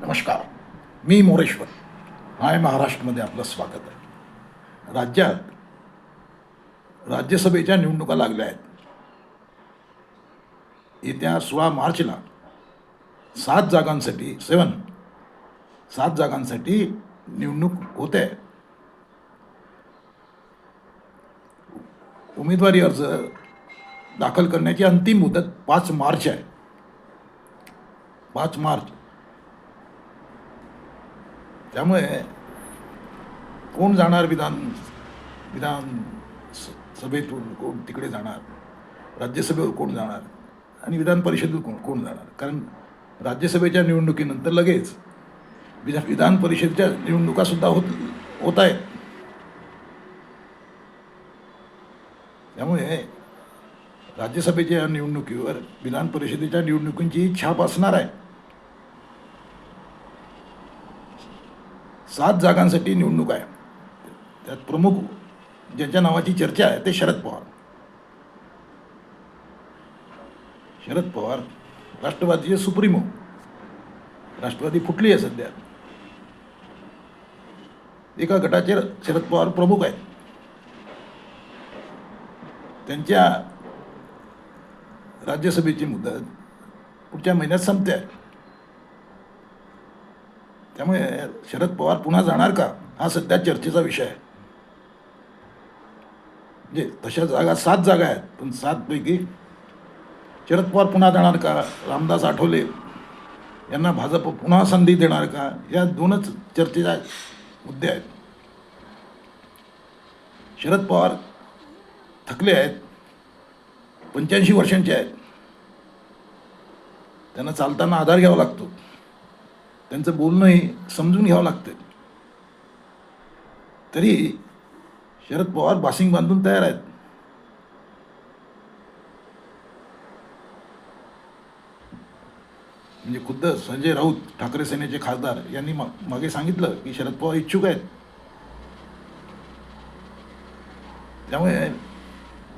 नमस्कार. मी मोरेश्वर. हाय महाराष्ट्रमध्ये आपलं स्वागत आहे. राज्यात राज्यसभेच्या निवडणुका लागल्या आहेत. येत्या 16 मार्चला 7 जागांसाठी 7 जागांसाठी निवडणूक होते. उमेदवारी अर्ज दाखल करण्याची अंतिम मुदत 5 मार्च आहे. 5 मार्च. त्यामुळे कोण जाणार विधान सभेतून, कोण तिकडे जाणार, राज्यसभेवर कोण जाणार आणि विधान परिषदेत कोण जाणार. कारण राज्यसभेच्या निवडणुकीनंतर लगेच विधान परिषदेच्या निवडणुकासुद्धा होत आहेत. त्यामुळे राज्यसभेच्या निवडणुकीवर विधान परिषदेच्या निवडणुकींची छाप असणार आहे. 7 जागांसाठी निवडणूक आहे. त्यात प्रमुख ज्यांच्या नावाची चर्चा आहे ते शरद पवार राष्ट्रवादीचे सुप्रीमो. राष्ट्रवादी फुटली आहे सध्या. एका गटाचे शरद पवार प्रमुख आहेत. त्यांच्या राज्यसभेची मुदत पुढच्या महिन्यात संपते आहे. त्यामुळे शरद पवार पुन्हा जाणार का हा सध्या चर्चेचा विषय आहे. म्हणजे तशा जागा 7 जागा आहेत, पण 7 पैकी शरद पवार पुन्हा जाणार का, रामदास आठवले यांना भाजप पुन्हा संधी देणार का, या 2च चर्चेचे मुद्दे आहेत. शरद पवार थकले आहेत, 85 वर्षांचे आहेत. त्यांना चालताना आधार घ्यावा लागतो. त्यांचं बोलणंही समजून घ्यावं लागतं. तरी शरद पवार बासिंग बांधून तयार आहेत. म्हणजे खुद्द संजय राऊत ठाकरे सेनेचे खासदार यांनी मागे सांगितलं की शरद पवार इच्छुक आहेत. त्यामुळे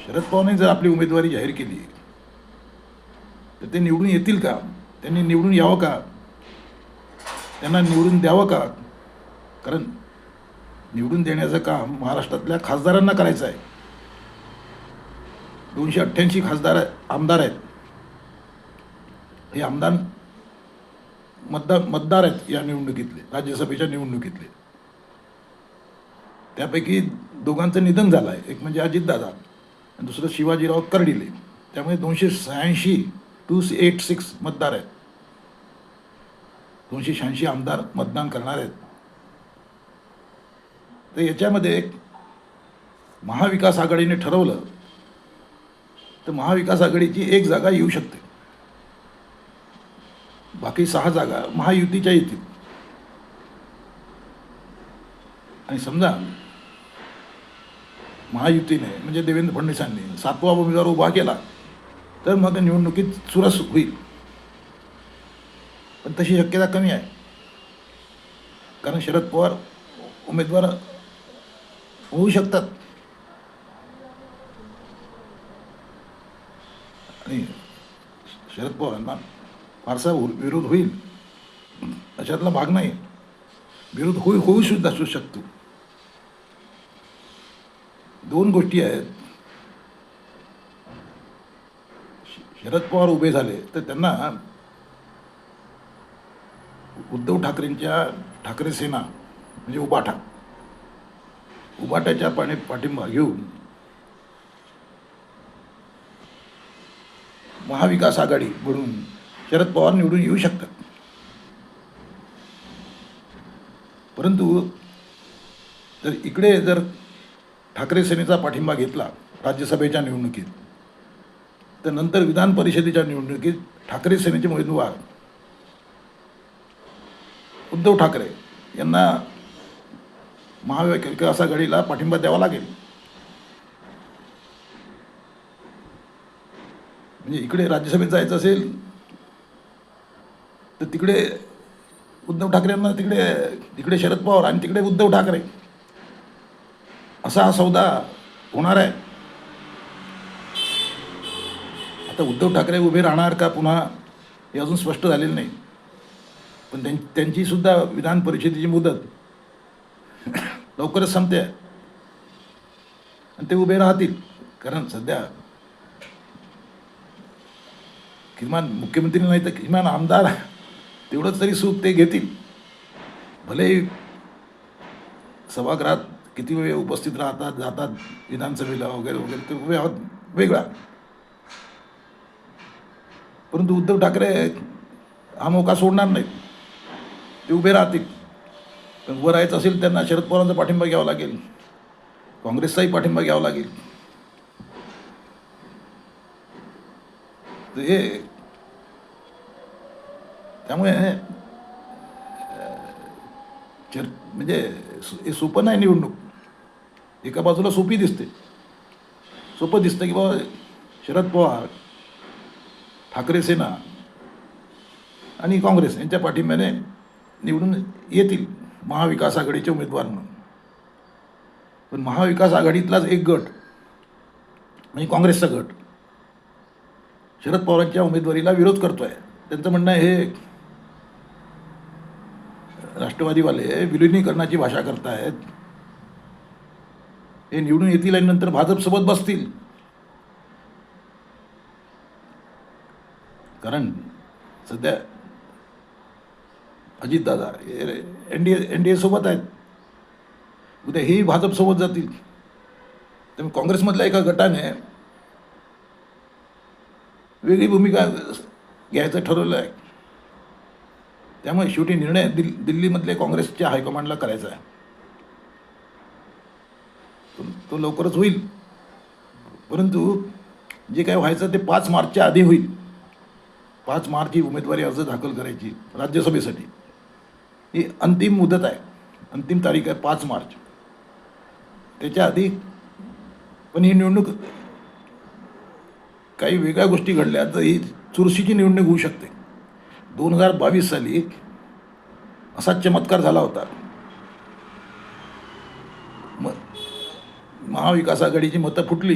शरद पवारने जर आपली उमेदवारी जाहीर केली तर ते निवडून येतील का, त्यांनी निवडून यावं का, त्यांना निवडून द्यावं का. कारण निवडून देण्याचं काम महाराष्ट्रातल्या खासदारांना करायचं आहे. 288 आमदार आहेत. हे आमदार मतदार आहेत या निवडणुकीतले, राज्यसभेच्या निवडणुकीतले. त्यापैकी 2घांचं निधन झालं आहे. एक म्हणजे अजितदादा आणि दुसरं शिवाजीराव कर्डिले. त्यामुळे 286 मतदार आहेत. 286 आमदार मतदान करणार आहेत. तर याच्यामध्ये महाविकास आघाडीने ठरवलं तर महाविकास आघाडीची 1 जागा येऊ शकते. बाकी 6 जागा महायुतीच्या येतील. आणि समजा महायुतीने म्हणजे देवेंद्र फडणवीसांनी 7वा उमेदवार उभा केला तर मग निवडणुकीत चुरस होईल. पण तशी शक्यता कमी आहे. कारण शरद पवार उमेदवार होऊ शकतात आणि शरद पवारांना फारसा विरोध होईल अशातला भाग नाही. विरोध होऊ सुद्धा असू शकतो. 2 गोष्टी आहेत. शरद पवार उभे झाले तर त्यांना उद्धव ठाकरेंच्या ठाकरे सेना म्हणजे उबाटाच्या पाठिंबा घेऊन महाविकास आघाडी म्हणून शरद पवार निवडून येऊ शकतात. परंतु जर ठाकरे सेनेचा पाठिंबा घेतला राज्यसभेच्या निवडणुकीत तर नंतर विधान परिषदेच्या निवडणुकीत ठाकरे सेनेचे उमेदवार उद्धव ठाकरे यांना महाविकास आघाडीला पाठिंबा द्यावा लागेल. म्हणजे इकडे राज्यसभेत जायचं असेल तर तिकडे उद्धव ठाकरेंना, तिकडे शरद पवार आणि तिकडे उद्धव ठाकरे असा हा सौदा होणार आहे. आता उद्धव ठाकरे उभे राहणार का पुन्हा हे अजून स्पष्ट झालेलं नाही. पण त्यांची सुद्धा विधान परिषदेची मुदत लवकरच संपते आहे आणि ते उभे राहतील. कारण सध्या किमान मुख्यमंत्री नाही तर किमान आमदार तेवढंच तरी सूप ते घेतील. भलेही सभागृहात किती वेळ उपस्थित राहतात, जातात विधानसभेला वगैरे वगैरे, ते वेगळा. परंतु उद्धव ठाकरे हा मौका सोडणार नाहीत, ते उभे राहतील. पण उभं राहायचं असेल त्यांना शरद पवारांचा पाठिंबा घ्यावा लागेल, काँग्रेसचाही पाठिंबा घ्यावा लागेल. हे त्यामुळे म्हणजे हे सोपं नाही निवडणूक. एका बाजूला सोपी दिसते, सोपं दिसतं की बाबा शरद पवार, ठाकरे सेना आणि काँग्रेस यांच्या पाठिंब्याने निवडून येतील महाविकास आघाडीचे उमेदवार म्हणून. पण महाविकास आघाडीतलाच एक गट म्हणजे काँग्रेसचा गट शरद पवारांच्या उमेदवारीला विरोध करतोय. त्यांचं म्हणणं आहे हे राष्ट्रवादीवाले विलिनीकरणाची भाषा करतायत, हे निवडून येतील आणि नंतर भाजपसोबत बसतील. कारण सध्या अजितदादा एनडीए सोबत आहेत, उद्या हेही भाजपसोबत जातील. त्यामुळे काँग्रेसमधल्या एका गटाने वेगळी भूमिका घ्यायचं ठरवलं आहे. त्यामुळे शेवटी निर्णय दिल्लीमधले काँग्रेसच्या हायकमांडला करायचा आहे. तो लवकरच होईल, परंतु जे काय व्हायचं ते 5 मार्चच्या आधी होईल. 5 मार्च ही उमेदवारी अर्ज दाखल करायची राज्यसभेसाठी, ही अंतिम मुदत आहे, अंतिम तारीख आहे 5 मार्च. त्याच्या आधी पण ही निवडणूक काही वेगळ्या गोष्टी घडल्या तर ही चुरशीची निवडणूक होऊ शकते. 2022 साली असा चमत्कार झाला होता. महाविकास आघाडीची मतं फुटली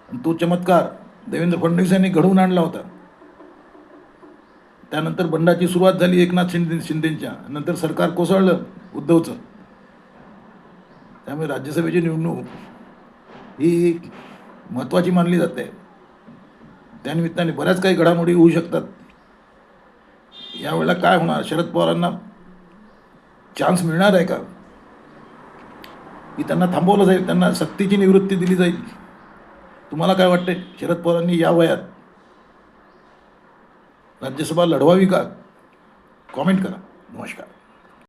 आणि तो चमत्कार देवेंद्र फडणवीस यांनी घडवून आणला होता. त्यानंतर बंडाची सुरुवात झाली एकनाथ शिंदेंच्या, नंतर सरकार कोसळलं उद्धवचं. त्यामुळे राज्यसभेची निवडणूक ही महत्त्वाची मानली जाते. त्यानिमित्ताने बऱ्याच काही घडामोडी होऊ शकतात. यावेळेला काय होणार, शरद पवारांना चान्स मिळणार आहे का, की त्यांना थांबवलं जाईल, त्यांना सक्तीची निवृत्ती दिली जाईल? तुम्हाला काय वाटते, शरद पवारांनी या वयात राज्यसभा लढवावी का? कॉमेंट करा. नमस्कार.